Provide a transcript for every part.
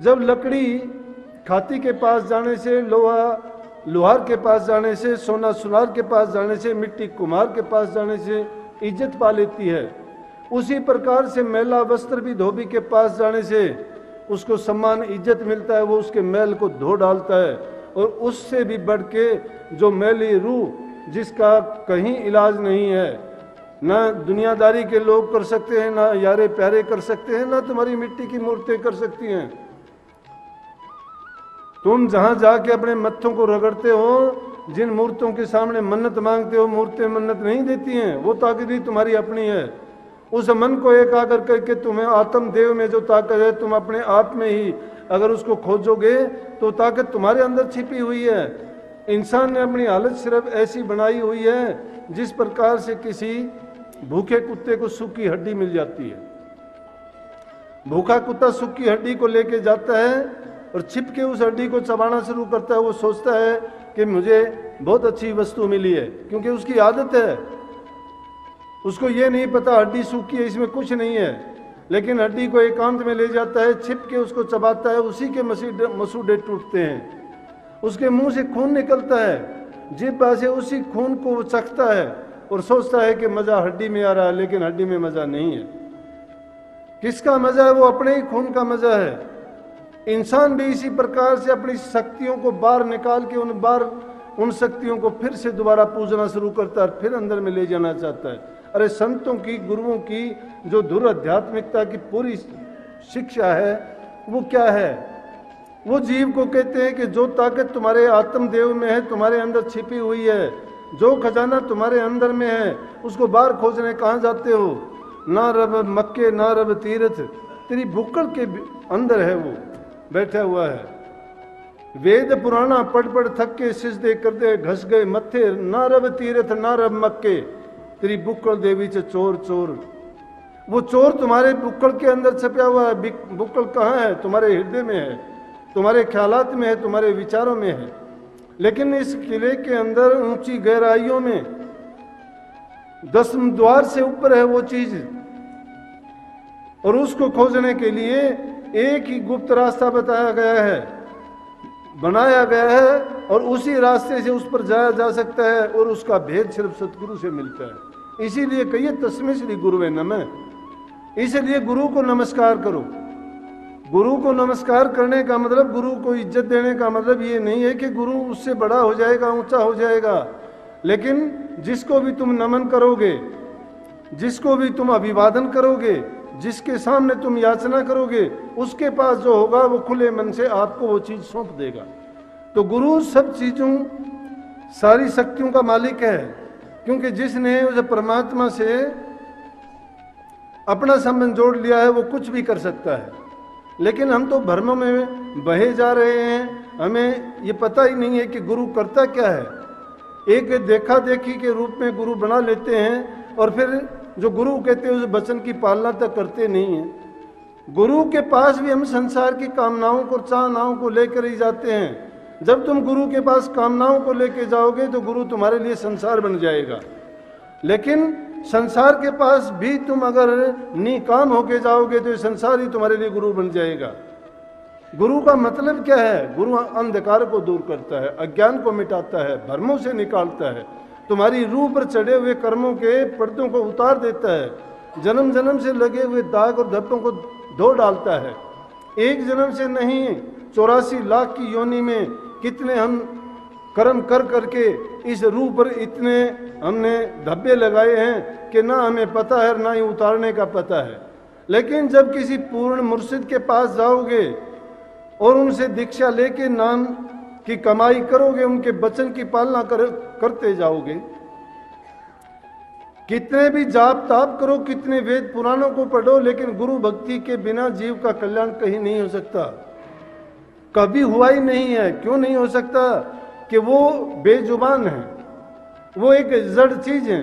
जब लकड़ी खाती के पास जाने से, लोहा लोहार के पास जाने से, सोना सुनार के पास जाने से, मिट्टी कुम्हार के पास जाने से इज्जत पा लेती है, उसी प्रकार से मैला वस्त्र भी धोबी के पास जाने से उसको सम्मान इज्जत मिलता है। वो उसके मैल को धो डालता है। और उससे भी बढ़ के जो मैली रूह जिसका कहीं इलाज नहीं है, ना दुनियादारी के लोग कर सकते हैं, ना यारे प्यारे कर सकते हैं, ना तुम्हारी मिट्टी की मूर्तें कर सकती हैं। तुम जहां जाके अपने मत्थों को रगड़ते हो, जिन मूर्तों के सामने मन्नत मांगते हो, मूर्तें मन्नत नहीं देती हैं। वो ताकत ही तुम्हारी अपनी है। उस मन को एकाग्र करके तुम्हें आत्म देव में जो ताकत है, तुम अपने आप में ही अगर उसको खोजोगे तो ताकत तुम्हारे अंदर छिपी हुई है। इंसान ने अपनी हालत सिर्फ ऐसी बनाई हुई है जिस प्रकार से किसी भूखे कुत्ते को सूखी हड्डी मिल जाती है। भूखा कुत्ता सूखी हड्डी को लेके जाता है और छिप के उस हड्डी को चबाना शुरू करता है। वो सोचता है कि मुझे बहुत अच्छी वस्तु मिली है, क्योंकि उसकी आदत है। उसको ये नहीं पता हड्डी सूखी है, इसमें कुछ नहीं है, लेकिन हड्डी को एकांत में ले जाता है, छिप के उसको चबाता है। उसी के मसूड़े टूटते हैं, उसके मुंह से खून निकलता है, जिह्वा से उसी खून को वो चखता है और सोचता है कि मजा हड्डी में आ रहा है, लेकिन हड्डी में मजा नहीं है। किसका मजा है? वो अपने ही खून का मजा है। इंसान भी इसी प्रकार से अपनी शक्तियों को बाहर निकाल के उन शक्तियों को फिर से दोबारा पूजना शुरू करता है, फिर अंदर में ले जाना चाहता है। अरे संतों की, गुरुओं की जो धुर आध्यात्मिकता की पूरी शिक्षा है, वो क्या है? वो जीव को कहते हैं कि जो ताकत तुम्हारे आत्मदेव में है, तुम्हारे अंदर छिपी हुई है, जो खजाना तुम्हारे अंदर में है, उसको बाहर खोजने कहाँ जाते हो? ना रब मक्के ना रब तीर्थ, तेरी बुक्कड़ के अंदर है, वो बैठा हुआ है। वेद पुराना पढ़ पढ़ थक के सिजदे कर दे घस गए मत्थे, ना रब तीर्थ ना रब मक्के, तेरी बुक्कड़ देवी से चोर चोर। वो चोर तुम्हारे बुक्कड़ के अंदर छपा हुआ है। बुक्कड़ कहाँ है? तुम्हारे हृदय में है, तुम्हारे ख्यालात में है, तुम्हारे विचारों में है। लेकिन इस किले के अंदर ऊंची गहराइयों में 10 द्वार से ऊपर है वो चीज, और उसको खोजने के लिए एक ही गुप्त रास्ता बताया गया है, बनाया गया है, और उसी रास्ते से उस पर जाया जा सकता है, और उसका भेद सिर्फ सतगुरु से मिलता है। इसीलिए कहिए तस्मै श्री गुरुवे नमः। इसलिए गुरु को नमस्कार करो। गुरु को नमस्कार करने का मतलब, गुरु को इज्जत देने का मतलब ये नहीं है कि गुरु उससे बड़ा हो जाएगा, ऊंचा हो जाएगा। लेकिन जिसको भी तुम नमन करोगे, जिसको भी तुम अभिवादन करोगे, जिसके सामने तुम याचना करोगे, उसके पास जो होगा वो खुले मन से आपको वो चीज सौंप देगा। तो गुरु सब चीजों, सारी शक्तियों का मालिक है, क्योंकि जिसने उस परमात्मा से अपना संबंध जोड़ लिया है वो कुछ भी कर सकता है। लेकिन हम तो भ्रम में बहे जा रहे हैं, हमें ये पता ही नहीं है कि गुरु करता क्या है। एक देखा देखी के रूप में गुरु बना लेते हैं, और फिर जो गुरु कहते हैं उस वचन की पालना तक करते नहीं है। गुरु के पास भी हम संसार की कामनाओं को, चाहनाओं को लेकर ही जाते हैं। जब तुम गुरु के पास कामनाओं को लेकर जाओगे तो गुरु तुम्हारे लिए संसार बन जाएगा। लेकिन संसार के पास भी तुम अगर निकाम होके जाओगे तो संसार ही तुम्हारे लिए गुरु बन जाएगा। गुरु का मतलब क्या है? गुरु अंधकार को दूर करता है, अज्ञान को मिटाता है, भ्रमों से निकालता है, तुम्हारी रूह पर चढ़े हुए कर्मों के पर्दों को उतार देता है, जन्म जन्म से लगे हुए दाग और धब्बों को धो डालता है। एक जन्म से नहीं, 84 लाख की योनि में कितने हम कर्म कर करके इस रूह पर इतने हमने धब्बे लगाए हैं कि ना हमें पता है, ना ही उतारने का पता है। लेकिन जब किसी पूर्ण मुर्शिद के पास जाओगे और उनसे दीक्षा लेके नाम की कमाई करोगे, उनके वचन की पालना करते जाओगे, कितने भी जाप ताप करो, कितने वेद पुराणों को पढ़ो, लेकिन गुरु भक्ति के बिना जीव का कल्याण कहीं नहीं हो सकता, कभी हुआ ही नहीं है। क्यों नहीं हो सकता? कि वो बेजुबान है, वो एक जड़ चीज है।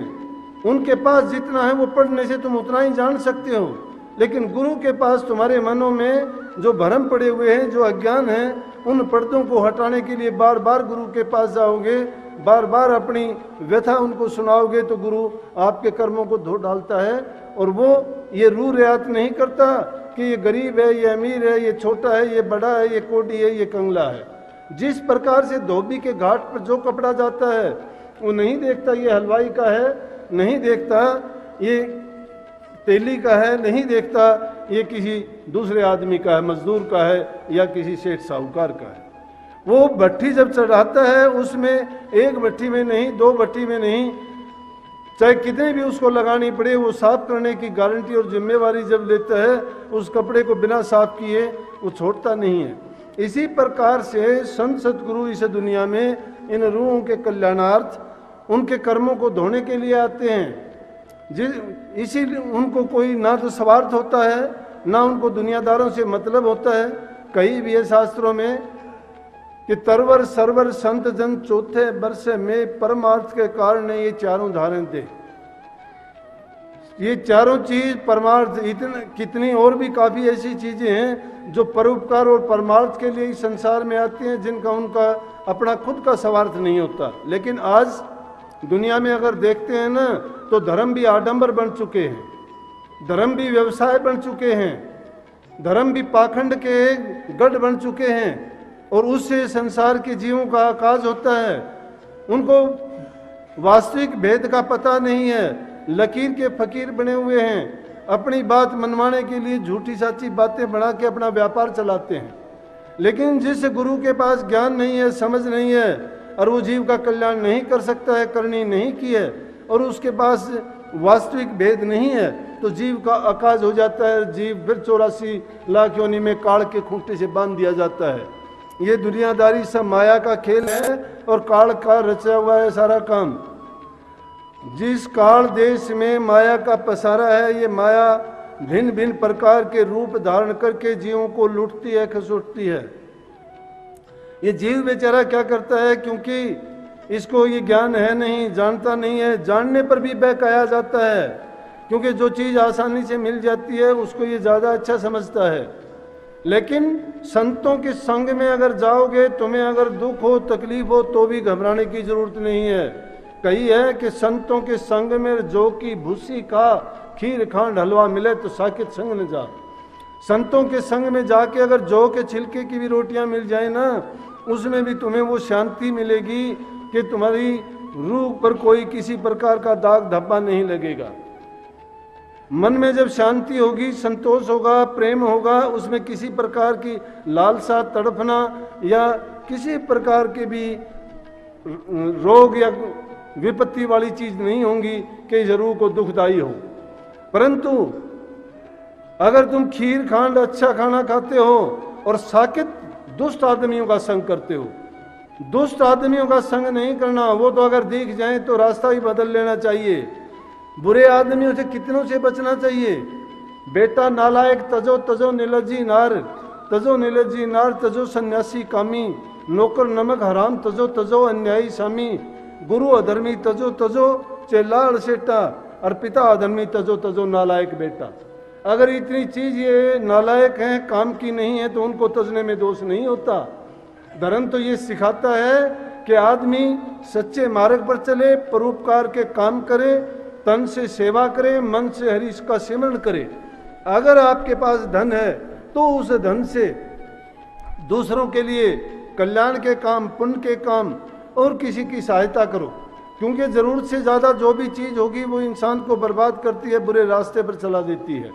उनके पास जितना है वो पढ़ने से तुम उतना ही जान सकते हो, लेकिन गुरु के पास तुम्हारे मनों में जो भ्रम पड़े हुए हैं, जो अज्ञान है, उन पर्दों को हटाने के लिए बार बार गुरु के पास जाओगे बार बार अपनी व्यथा उनको सुनाओगे तो गुरु आपके कर्मों को धो डालता है। और वो ये रू रियायत नहीं करता कि ये गरीब है, ये अमीर है, ये छोटा है, ये बड़ा है, ये कोटी है, ये कंगला है। जिस प्रकार से धोबी के घाट पर जो कपड़ा जाता है वो नहीं देखता ये हलवाई का है, नहीं देखता ये तेली का है, नहीं देखता ये किसी दूसरे आदमी का है, मजदूर का है या किसी सेठ साहूकार का है। वो भट्टी जब चढ़ाता है उसमें एक भट्टी में नहीं, दो भट्टी में नहीं, चाहे कितने भी उसको लगानी पड़े, वो साफ करने की गारंटी और जिम्मेवारी जब लेता है उस कपड़े को बिना साफ किए वो छोड़ता नहीं है। इसी प्रकार से संत सतगुरु इस दुनिया में इन रूहों के कल्याणार्थ उनके कर्मों को धोने के लिए आते हैं। इसीलिए उनको कोई ना तो स्वार्थ होता है, ना उनको दुनियादारों से मतलब होता है। कई भी है शास्त्रों में कि तरवर सरवर संत जन चौथे वर्ष में परमार्थ के कारण ये चारों धारण थे। ये चारों चीज परमार्थ, इतने कितनी और भी काफी ऐसी चीजें हैं जो परोपकार और परमार्थ के लिए इस संसार में आती हैं, जिनका उनका अपना खुद का स्वार्थ नहीं होता। लेकिन आज दुनिया में अगर देखते हैं ना तो धर्म भी आडंबर बन चुके हैं, धर्म भी व्यवसाय बन चुके हैं, धर्म भी पाखंड के गढ़ बन चुके हैं और उससे संसार के जीवों का आकाश होता है। उनको वास्तविक भेद का पता नहीं है, लकीर के फकीर बने हुए हैं, अपनी बात मनवाने के लिए झूठी साची बातें बना के अपना व्यापार चलाते हैं। लेकिन जिस गुरु के पास ज्ञान नहीं है, समझ नहीं है और वो जीव का कल्याण नहीं कर सकता है, करनी नहीं की है और उसके पास वास्तविक भेद नहीं है, तो जीव का आकाश हो जाता है। जीव फिर 84 लाख योनि में काल के खूंटे से बांध दिया जाता है। ये दुनियादारी सब माया का खेल है और काल का रचा हुआ है सारा काम। जिस काल देश में माया का पसारा है, ये माया भिन्न भिन्न प्रकार के रूप धारण करके जीवों को लूटती है, खसोटती है। ये जीव बेचारा क्या करता है, क्योंकि इसको ये ज्ञान है नहीं, जानता नहीं है, जानने पर भी बहकाया जाता है, क्योंकि जो चीज आसानी से मिल जाती है उसको ये ज्यादा अच्छा समझता है। लेकिन संतों के संग में अगर जाओगे, तुम्हें अगर दुख हो, तकलीफ हो, तो भी घबराने की जरूरत नहीं है। कही है कि संतों के संग में जो की भूसी का, खीर खांड हलवा मिले तो साकित संग न जा। संतों के संग में जाके अगर जौ के छिलके की भी रोटियां मिल जाए ना, उसमें भी तुम्हें वो शांति मिलेगी कि तुम्हारी रूह पर कोई किसी प्रकार का दाग धब्बा नहीं लगेगा। मन में जब शांति होगी, संतोष होगा, प्रेम होगा, उसमें किसी प्रकार की लालसा, तड़पना या किसी प्रकार के भी रोग या विपत्ति वाली चीज नहीं होंगी कि जरूर को दुखदाई हो। परंतु अगर तुम खीर खांड अच्छा खाना खाते हो और साकित दुष्ट आदमियों का संग करते हो, दुष्ट आदमियों का संग नहीं करना, वो तो अगर दिख जाए तो रास्ता ही बदल लेना चाहिए। बुरे आदमियों से कितनों से बचना चाहिए। बेटा नालायक तजो तजो निलज्जी नार, तजो निलज्जी नार तजो सन्यासी कामी, नौकर नमक हराम तजो तजो अन्यायी सामी, गुरु अधर्मी तजो तजो चेला अड़सेटा और पिता अधर्मी तजो तजो नालायक बेटा। अगर इतनी चीज ये नालायक हैं, काम की नहीं है, तो उनको तजने में दोष नहीं होता। धर्म तो ये सिखाता है कि आदमी सच्चे मार्ग पर चले, परोपकार के काम करे, तन से सेवा करे, मन से हरि का सिमरण करे। अगर आपके पास धन है तो उस धन से दूसरों के लिए कल्याण के काम, पुण्य के काम और किसी की सहायता करो, क्योंकि जरूरत से ज्यादा जो भी चीज होगी वो इंसान को बर्बाद करती है, बुरे रास्ते पर चला देती है।